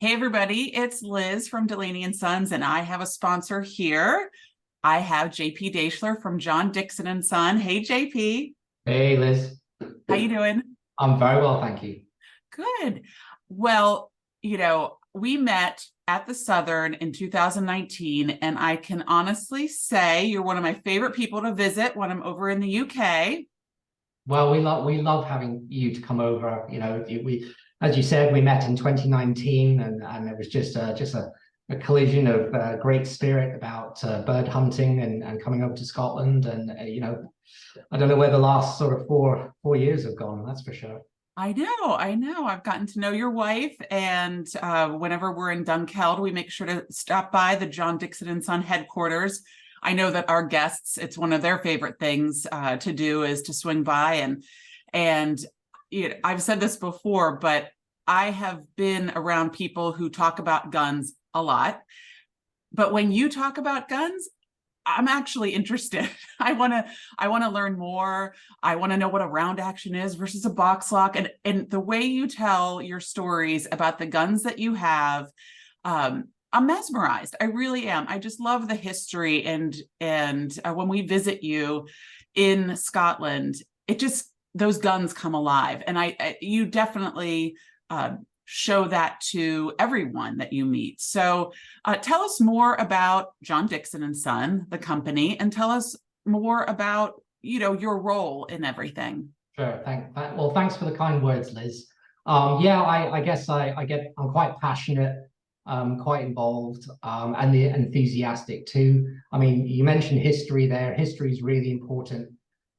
Hey everybody, it's Liz from Delaney and Sons, and I have a sponsor here. I have JP Daeschler from John Dickson and Son. Hey JP, Hey Liz, how you doing? I'm very well, thank you. Good. Well, we met at the Southern in 2019, and I can honestly say you're one of my favorite people to visit when I'm over in the UK. Well, we love having you to come over. We, as you said, we met in 2019, and it was just a collision of great spirit about bird hunting and coming over to Scotland. And I don't know where the last sort of four years have gone. That's for sure. I know. I've gotten to know your wife, and whenever we're in Dunkeld, we make sure to stop by the John Dickson and Son headquarters. I know that our guests, it's one of their favorite things to do is to swing by, and I've said this before, but I have been around people who talk about guns a lot. But when you talk about guns, I'm actually interested. I want to learn more. I want to know what a round action is versus a box lock, and the way you tell your stories about the guns that you have, I'm mesmerized. I really am. I just love the history, and when we visit you in Scotland, it just those guns come alive, and you definitely show that to everyone that you meet. So tell us more about John Dickson and Son, the company, and tell us more about your role in everything. Sure. Well, thanks for the kind words, Liz. Yeah, I guess I'm quite passionate, quite involved, and enthusiastic too. I mean, you mentioned history there. History is really important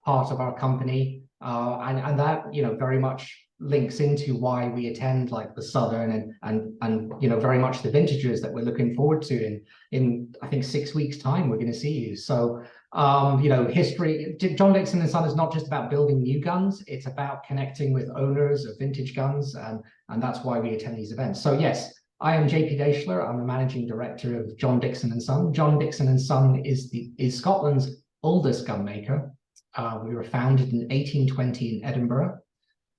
part of our company, and that very much links into why we attend like the Southern and very much the vintages that we're looking forward to in I think 6 weeks time we're going to see you. So history, John Dickson and Son is not just about building new guns, it's about connecting with owners of vintage guns, and that's why we attend these events. So yes, I am JP Daeschler. I'm the managing director of John Dickson and Son. John Dickson and Son is Scotland's oldest gun maker. We were founded in 1820 in Edinburgh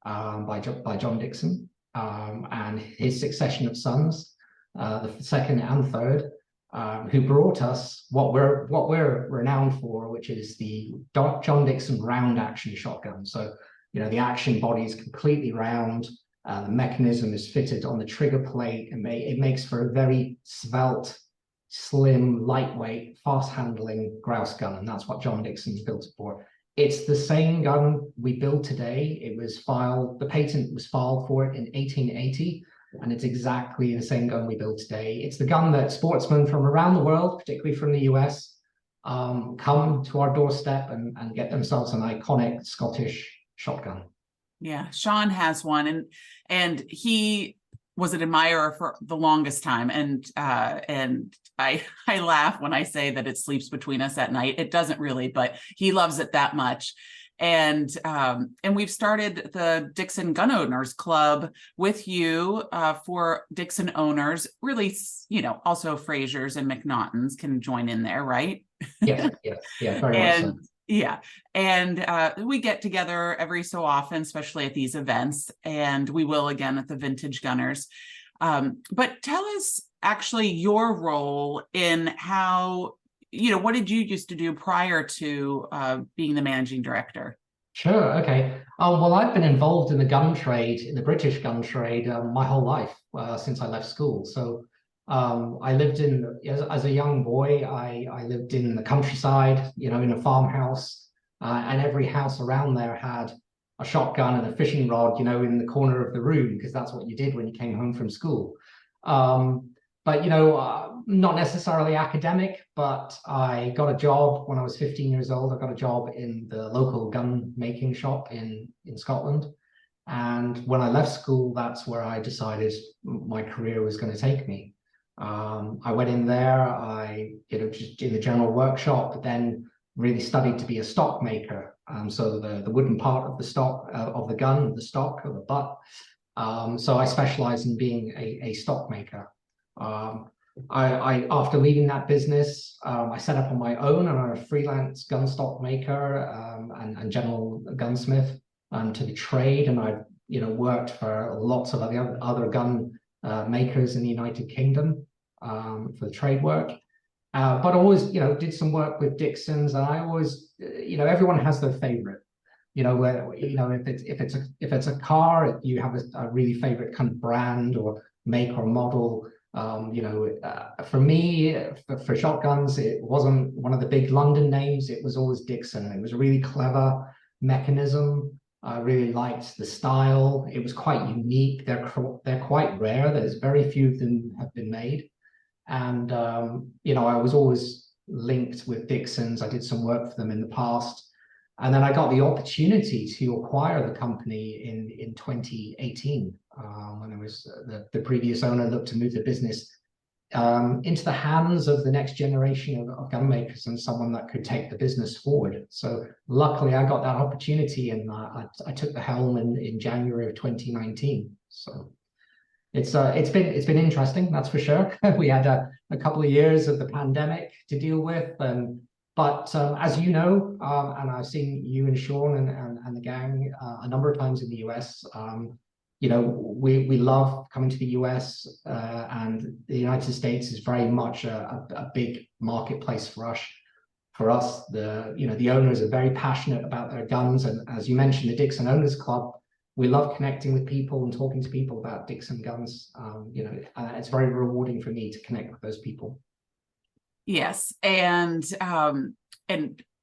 by John Dickson and his succession of sons, the second and third, who brought us what we're renowned for, which is the John Dickson round action shotgun. So the action body is completely round. The mechanism is fitted on the trigger plate, and it makes for a very svelte, slim, lightweight, fast-handling grouse gun, and that's what John Dickson's built it for. It's the same gun we build today. The patent was filed for it in 1880, and it's exactly the same gun we build today. It's the gun that sportsmen from around the world, particularly from the US, come to our doorstep and get themselves an iconic Scottish shotgun. Yeah, Sean has one, and he was an admirer for the longest time, and I laugh when I say that it sleeps between us at night. It doesn't really, but he loves it that much. And we've started the Dickson Gun Owners Club with you for Dickson owners. Really, also Frasers and McNaughtons can join in there, right? Yeah, very much so. Yeah, and we get together every so often, especially at these events, and we will again at the Vintage Gunners. But tell us actually your role in how, what did you used to do prior to being the managing director? Sure, okay. Well, I've been involved in the gun trade, in the British gun trade, my whole life since I left school. So I lived as a young boy, I lived in the countryside, in a farmhouse, and every house around there had a shotgun and a fishing rod, in the corner of the room, because that's what you did when you came home from school. But not necessarily academic, but I got a job when I was 15 years old. I got a job in the local gun making shop in Scotland. And when I left school, that's where I decided my career was going to take me. I went in there, just in the general workshop, but then really studied to be a stock maker. So the wooden part of the stock of the gun, the stock of the butt. So I specialized in being a stock maker. After leaving that business, I set up on my own and I'm a freelance gun stock maker and general gunsmith to the trade. And I've worked for lots of other gun makers in the United Kingdom for the trade work. But I always did some work with Dixons, and I always everyone has their favorite. Where if it's a car, you have a really favorite kind of brand or make or model. For me, for shotguns, it wasn't one of the big London names. It was always Dixon. It was a really clever mechanism. I really liked the style. It was quite unique. They're quite rare. There's very few of them have been made. And I was always linked with Dixons. I did some work for them in the past. And then I got the opportunity to acquire the company in 2018 when it was the previous owner looked to move the business into the hands of the next generation of gun makers and someone that could take the business forward. So luckily I got that opportunity, and I took the helm in January of 2019. So it's been interesting, that's for sure. We had a couple of years of the pandemic to deal with, but as you know, and I've seen you and Sean and the gang a number of times in the US. We love coming to the US, and the United States is very much a big marketplace for us. For us, the owners are very passionate about their guns, and as you mentioned, the Dixon Owners Club. We love connecting with people and talking to people about Dixon guns. It's very rewarding for me to connect with those people. Yes, and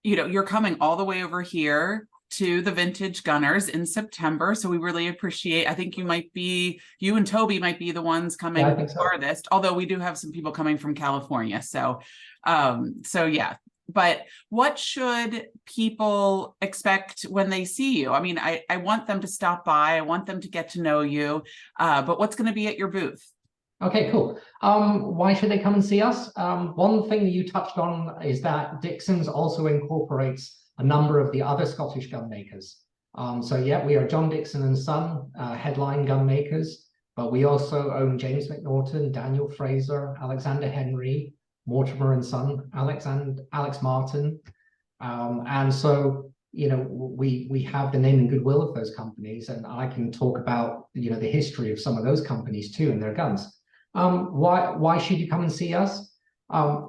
you're coming all the way over here to the Vintage Gunners in September, so we really appreciate. I think you and Toby might be the ones coming farthest, although we do have some people coming from California. So yeah. But what should people expect when they see you? I mean, I want them to stop by. I want them to get to know you. But what's going to be at your booth? Okay, cool. Why should they come and see us? One thing that you touched on is that Dixon's also incorporates a number of the other Scottish gun makers. So yeah, we are John Dickson and Son, headline gun makers, but we also own James McNaughton, Daniel Fraser, Alexander Henry, Mortimer and Son, Alex Martin. And so, we have the name and goodwill of those companies, and I can talk about, the history of some of those companies too and their guns. Why should you come and see us?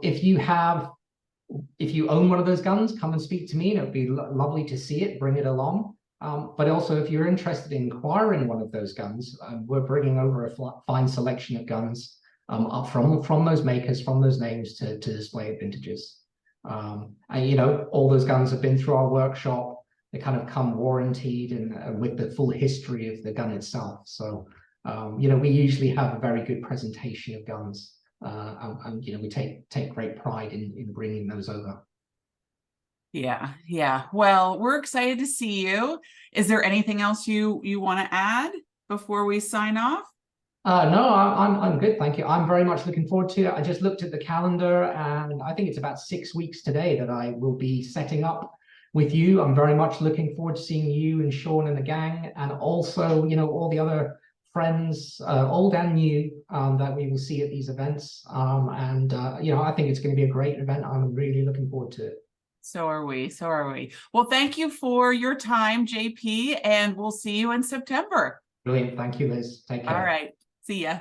If you own one of those guns, come and speak to me. It would be lovely to see it, bring it along. But also, if you're interested in acquiring one of those guns, we're bringing over a fine selection of guns up from those makers, from those names to display at vintages. And all those guns have been through our workshop. They kind of come warranted and with the full history of the gun itself. So we usually have a very good presentation of guns, and we take great pride in bringing those over. Yeah. Well, we're excited to see you. Is there anything else you want to add before we sign off? No, I'm good, thank you. I'm very much looking forward to it. I just looked at the calendar, and I think it's about 6 weeks today that I will be setting up with you. I'm very much looking forward to seeing you and Sean and the gang, and also all the other friends, old and new, that we will see at these events. I think it's going to be a great event. I'm really looking forward to it. So are we. Well, thank you for your time, JP, and we'll see you in September. Brilliant. Thank you, Liz. Take care. All right. See ya.